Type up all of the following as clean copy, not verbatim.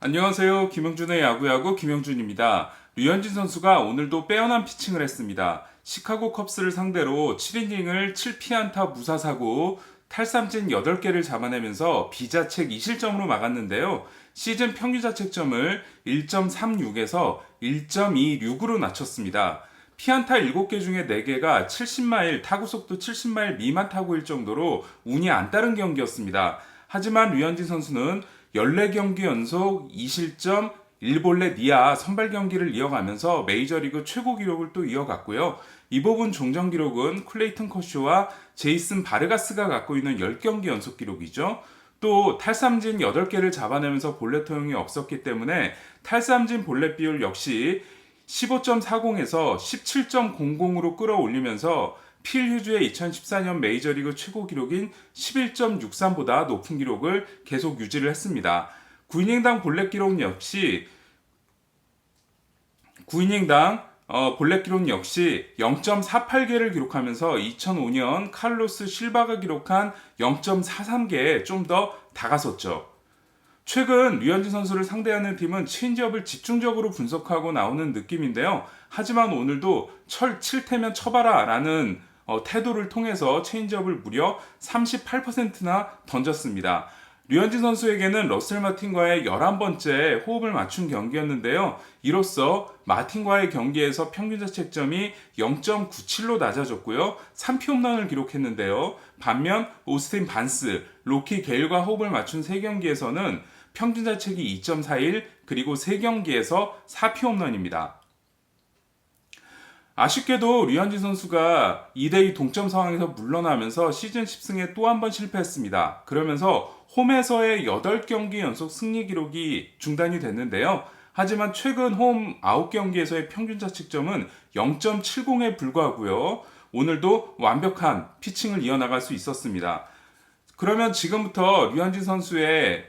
안녕하세요. 김영준의 야구야구 김영준입니다. 류현진 선수가 오늘도 빼어난 피칭을 했습니다. 시카고 컵스를 상대로 7이닝을 7피안타 무사사구 탈삼진 8개를 잡아내면서 비자책 2실점으로 막았는데요. 시즌 평균 자책점을 1.36에서 1.26으로 낮췄습니다. 피안타 7개 중에 4개가 70마일, 타구속도 70마일 미만 타구일 정도로 운이 안 따른 경기였습니다. 하지만 류현진 선수는 14경기 연속 2실점 1볼넷 이하 선발 경기를 이어가면서 메이저리그 최고 기록을 또 이어갔고요. 이 부분 종전 기록은 클레이튼 커쇼와 제이슨 바르가스가 갖고 있는 10경기 연속 기록이죠. 또 탈삼진 8개를 잡아내면서 볼넷 허용이 없었기 때문에 탈삼진 볼넷 비율 역시 15.40에서 17.00으로 끌어올리면서 필 휴즈의 2014년 메이저리그 최고 기록인 11.63보다 높은 기록을 계속 유지를 했습니다. 9이닝당 볼넷 기록 역시 9이닝당 볼넷 기록 역시 0.48개를 기록하면서 2005년 칼로스 실바가 기록한 0.43개에 좀 더 다가섰죠. 최근 류현진 선수를 상대하는 팀은 체인지업을 집중적으로 분석하고 나오는 느낌인데요. 하지만 오늘도 7태면 쳐봐라 라는 태도를 통해서 체인지업을 무려 38%나 던졌습니다. 류현진 선수에게는 러셀 마틴과의 11번째 호흡을 맞춘 경기였는데요. 이로써 마틴과의 경기에서 평균 자책점이 0.97로 낮아졌고요. 3피 홈런을 기록했는데요. 반면 오스틴 반스, 로키 게일과 호흡을 맞춘 3경기에서는 평균 자책이 2.41 그리고 3경기에서 4피 홈런입니다. 아쉽게도 류현진 선수가 2대2 동점 상황에서 물러나면서 시즌 10승에 또 한 번 실패했습니다. 그러면서 홈에서의 8경기 연속 승리 기록이 중단이 됐는데요. 하지만 최근 홈 9경기에서의 평균 자책점은 0.70에 불과하고요. 오늘도 완벽한 피칭을 이어나갈 수 있었습니다. 그러면 지금부터 류현진 선수의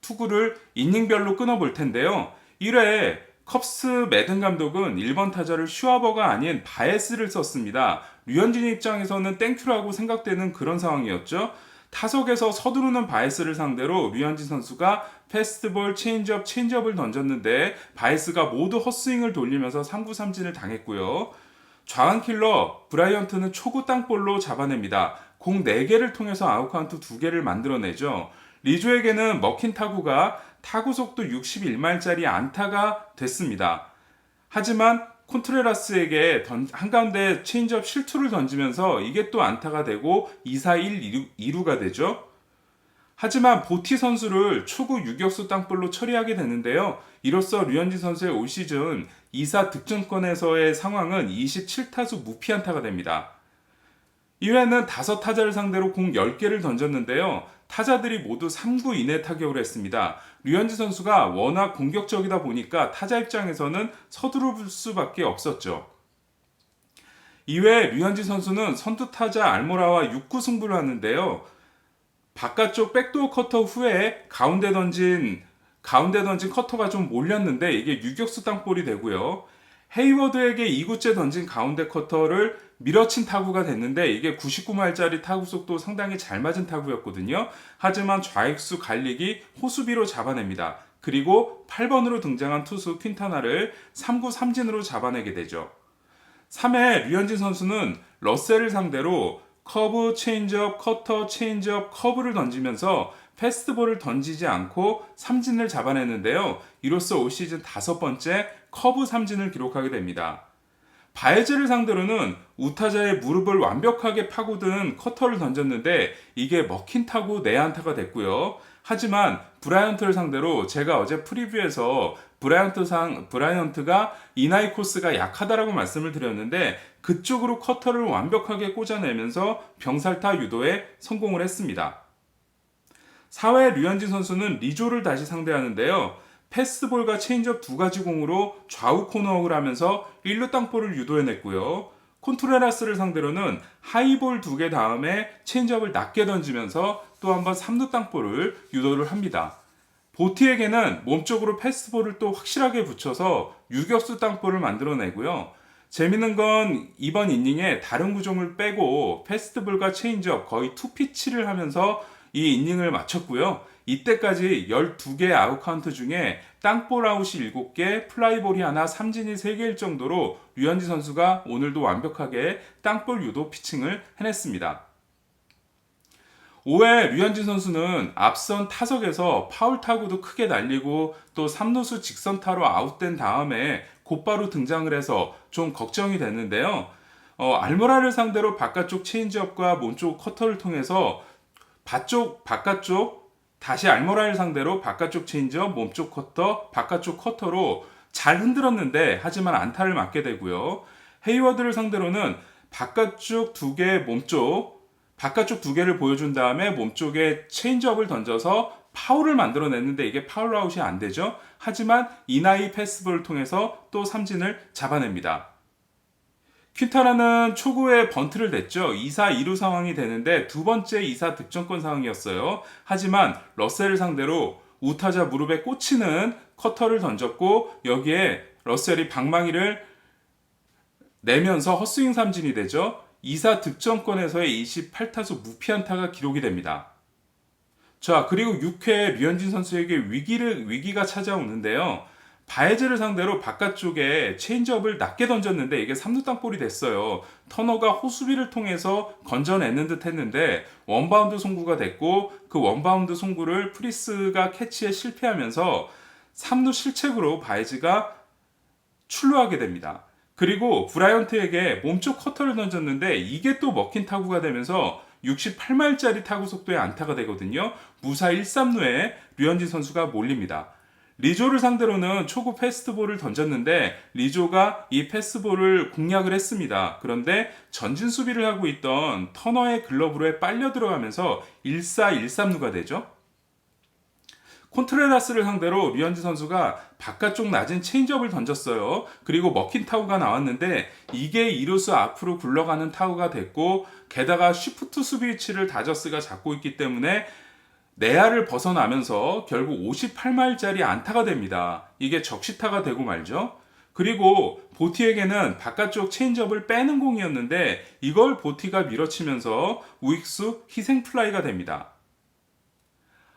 투구를 이닝별로 끊어볼 텐데요. 1회 컵스 매든 감독은 1번 타자를 슈아버가 아닌 바에스를 썼습니다. 류현진 입장에서는 땡큐라고 생각되는 그런 상황이었죠. 타석에서 서두르는 바에스를 상대로 류현진 선수가 패스트볼, 체인지업을 던졌는데 바에스가 모두 헛스윙을 돌리면서 3구 3진을 당했고요. 좌완 킬러 브라이언트는 초구 땅볼로 잡아냅니다. 공 4개를 통해서 아웃카운트 2개를 만들어내죠. 리조에게는 먹힌 타구가 타구 속도 61마일짜리 안타가 됐습니다. 하지만 콘트레라스에게 한가운데 체인지업 실투를 던지면서 이게 또 안타가 되고 2-4-1 2루가 되죠. 하지만 보티 선수를 초구 유격수 땅볼로 처리하게 되는데요. 이로써 류현진 선수의 올 시즌 2사 득점권에서의 상황은 27타수 무피안타가 됩니다. 1회는 5타자를 상대로 공 10개를 던졌는데요. 타자들이 모두 3구 이내 타격을 했습니다. 류현진 선수가 워낙 공격적이다 보니까 타자 입장에서는 서두를 수밖에 없었죠. 2회 류현진 선수는 선두 타자 알모라와 6구 승부를 하는데요. 바깥쪽 백도어 커터 후에 가운데 던진 커터가 좀 몰렸는데 이게 유격수 땅볼이 되고요. 헤이워드에게 2구째 던진 가운데 커터를 밀어친 타구가 됐는데 이게 99마일짜리 타구 속도 상당히 잘 맞은 타구였거든요. 하지만 좌익수 갈릭이 호수비로 잡아냅니다. 그리고 8번으로 등장한 투수 퀸타나를 3구 3진으로 잡아내게 되죠. 3회 류현진 선수는 러셀을 상대로 커브, 체인지업, 커터, 체인지업, 커브를 던지면서 패스트볼을 던지지 않고 삼진을 잡아냈는데요. 이로써 올 시즌 5번째 커브 삼진을 기록하게 됩니다. 바에즈를 상대로는 우타자의 무릎을 완벽하게 파고든 커터를 던졌는데 이게 먹힌 타구 내안타가 됐고요. 하지만 브라이언트를 상대로 제가 어제 프리뷰에서 브라이언트가 이나이 코스가 약하다라고 말씀을 드렸는데 그쪽으로 커터를 완벽하게 꽂아내면서 병살타 유도에 성공을 했습니다. 4회 류현진 선수는 리조를 다시 상대하는데요. 패스트볼과 체인지업 2가지 공으로 좌우 코너웍을 하면서 1루 땅볼을 유도해냈고요. 콘트레라스를 상대로는 하이볼 2개 다음에 체인지업을 낮게 던지면서 또 한번 3루 땅볼을 유도를 합니다. 보티에게는 몸쪽으로 패스트볼을 또 확실하게 붙여서 유격수 땅볼을 만들어내고요. 재밌는 건 이번 이닝에 다른 구종을 빼고 패스트볼과 체인지업 거의 투피치를 하면서 이 이닝을 마쳤고요. 이때까지 12개의 아웃 카운트 중에 땅볼 아웃이 7개, 플라이볼이 하나, 삼진이 3개일 정도로 류현진 선수가 오늘도 완벽하게 땅볼 유도 피칭을 해냈습니다. 5회 류현진 선수는 앞선 타석에서 파울 타구도 크게 날리고 또 3루수 직선타로 아웃된 다음에 곧바로 등장을 해서 좀 걱정이 됐는데요. 알모라를 상대로 바깥쪽 체인지업과 몸쪽 커터를 통해서 바깥쪽 다시 알모라를 상대로 바깥쪽 체인지업, 몸쪽 커터, 바깥쪽 커터로 잘 흔들었는데 하지만 안타를 맞게 되고요. 헤이워드를 상대로는 바깥쪽 2개 몸쪽, 바깥쪽 2개를 보여준 다음에 몸쪽에 체인지업을 던져서 파울을 만들어냈는데 이게 파울 아웃이 안 되죠. 하지만 이나이 패스볼을 통해서 또 삼진을 잡아냅니다. 퀸타나는 초구에 번트를 냈죠. 2사 2루 상황이 되는데 두 번째 2사 득점권 상황이었어요. 하지만 러셀을 상대로 우타자 무릎에 꽂히는 커터를 던졌고 여기에 러셀이 방망이를 내면서 헛스윙 삼진이 되죠. 2사 득점권에서의 28타수 무피안타가 기록이 됩니다. 자, 그리고 6회 류현진 선수에게 위기가 찾아오는데요. 바에즈를 상대로 바깥쪽에 체인지업을 낮게 던졌는데 이게 3루 땅볼이 됐어요. 터너가 호수비를 통해서 건져내는 듯 했는데 원바운드 송구가 됐고 그 원바운드 송구를 프리스가 캐치에 실패하면서 3루 실책으로 바에즈가 출루하게 됩니다. 그리고 브라이언트에게 몸쪽 커터를 던졌는데 이게 또 먹힌 타구가 되면서 68마일짜리 타구 속도의 안타가 되거든요. 무사 1-3루에 류현진 선수가 몰립니다. 리조를 상대로는 초구 패스트볼을 던졌는데 리조가 이 패스트볼을 공략을 했습니다. 그런데 전진 수비를 하고 있던 터너의 글러브로에 빨려 들어가면서 1-4, 1-3루가 되죠. 콘트레라스를 상대로 류현진 선수가 바깥쪽 낮은 체인지업을 던졌어요. 그리고 먹힌 타구가 나왔는데 이게 2루수 앞으로 굴러가는 타구가 됐고 게다가 쉬프트 수비 위치를 다저스가 잡고 있기 때문에 내야를 벗어나면서 결국 58마일짜리 안타가 됩니다. 이게 적시타가 되고 말죠. 그리고 보티에게는 바깥쪽 체인지업을 빼는 공이었는데 이걸 보티가 밀어치면서 우익수 희생플라이가 됩니다.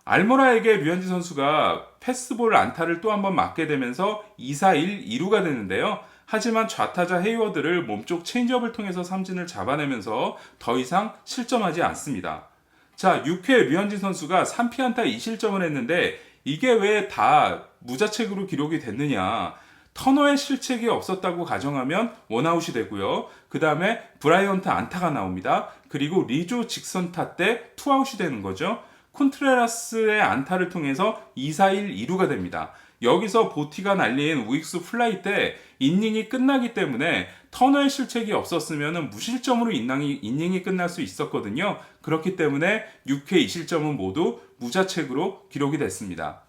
알모라에게 류현진 선수가 패스볼 안타를 또 한 번 맞게 되면서 2-4-1, 2루가 되는데요. 하지만 좌타자 헤이워드를 몸쪽 체인지업을 통해서 삼진을 잡아내면서 더 이상 실점하지 않습니다. 자, 6회 류현진 선수가 3피안타 2실점을 했는데 이게 왜 다 무자책으로 기록이 됐느냐. 터너의 실책이 없었다고 가정하면 원아웃이 되고요. 그 다음에 브라이언트 안타가 나옵니다. 그리고 리조 직선타 때 투아웃이 되는 거죠. 콘트레라스의 안타를 통해서 2-4-1, 2루가 됩니다. 여기서 보티가 날린 우익수 플라이 때 이닝이 끝나기 때문에 터너의 실책이 없었으면 무실점으로 이닝이 끝날 수 있었거든요. 그렇기 때문에 6회 2실점은 모두 무자책으로 기록이 됐습니다.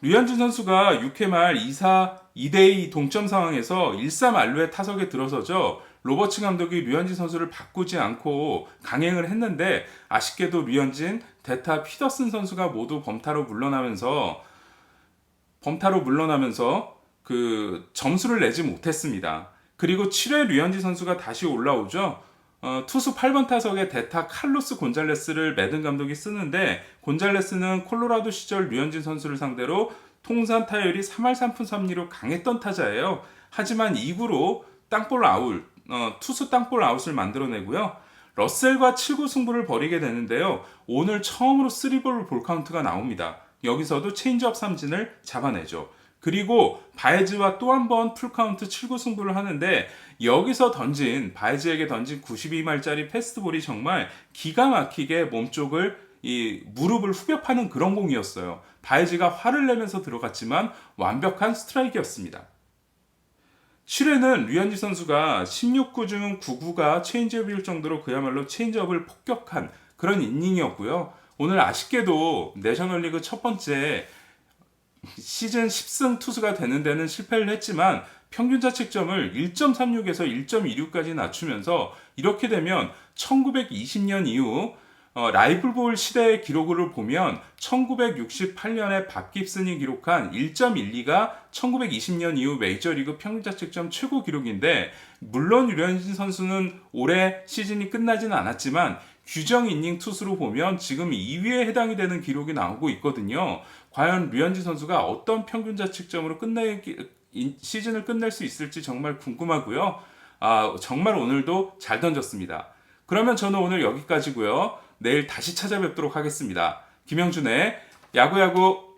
류현진 선수가 6회 말 2대2 동점 상황에서 1-3안루의 타석에 들어서죠. 로버츠 감독이 류현진 선수를 바꾸지 않고 강행을 했는데 아쉽게도 류현진, 데타, 피더슨 선수가 모두 범타로 물러나면서 그 점수를 내지 못했습니다. 그리고 7회 류현진 선수가 다시 올라오죠. 투수 8번 타석에 데타 칼로스 곤잘레스를 매든 감독이 쓰는데 곤잘레스는 콜로라도 시절 류현진 선수를 상대로 통산 타율이 3할 3푼 3리로 강했던 타자예요. 하지만 2구로 투수 땅볼 아웃을 만들어내고요. 러셀과 7구 승부를 벌이게 되는데요. 오늘 처음으로 3볼 볼카운트가 나옵니다. 여기서도 체인지업 삼진을 잡아내죠. 그리고 바에즈와 또 한 번 풀카운트 7구 승부를 하는데 여기서 바에즈에게 던진 92마일짜리 패스트볼이 정말 기가 막히게 몸쪽을 무릎을 후벼 파는 그런 공이었어요. 바에즈가 화를 내면서 들어갔지만 완벽한 스트라이크였습니다. 7회는 류현진 선수가 16구 중 9구가 체인지업일 정도로 그야말로 체인지업을 폭격한 그런 이닝이었고요. 오늘 아쉽게도 내셔널리그 첫 번째 시즌 10승 투수가 되는 데는 실패를 했지만 평균 자책점을 1.36에서 1.26까지 낮추면서 이렇게 되면 1920년 이후 라이블볼 시대의 기록을 보면 1968년에 밥 깁슨이 기록한 1.12가 1920년 이후 메이저리그 평균 자책점 최고 기록인데 물론 류현진 선수는 올해 시즌이 끝나지는 않았지만 규정 이닝 투수로 보면 지금 2위에 해당이 되는 기록이 나오고 있거든요. 과연 류현진 선수가 어떤 평균 자책점으로 시즌을 끝낼 수 있을지 정말 궁금하고요. 정말 오늘도 잘 던졌습니다. 그러면 저는 오늘 여기까지고요. 내일 다시 찾아뵙도록 하겠습니다. 김영준의 야구야구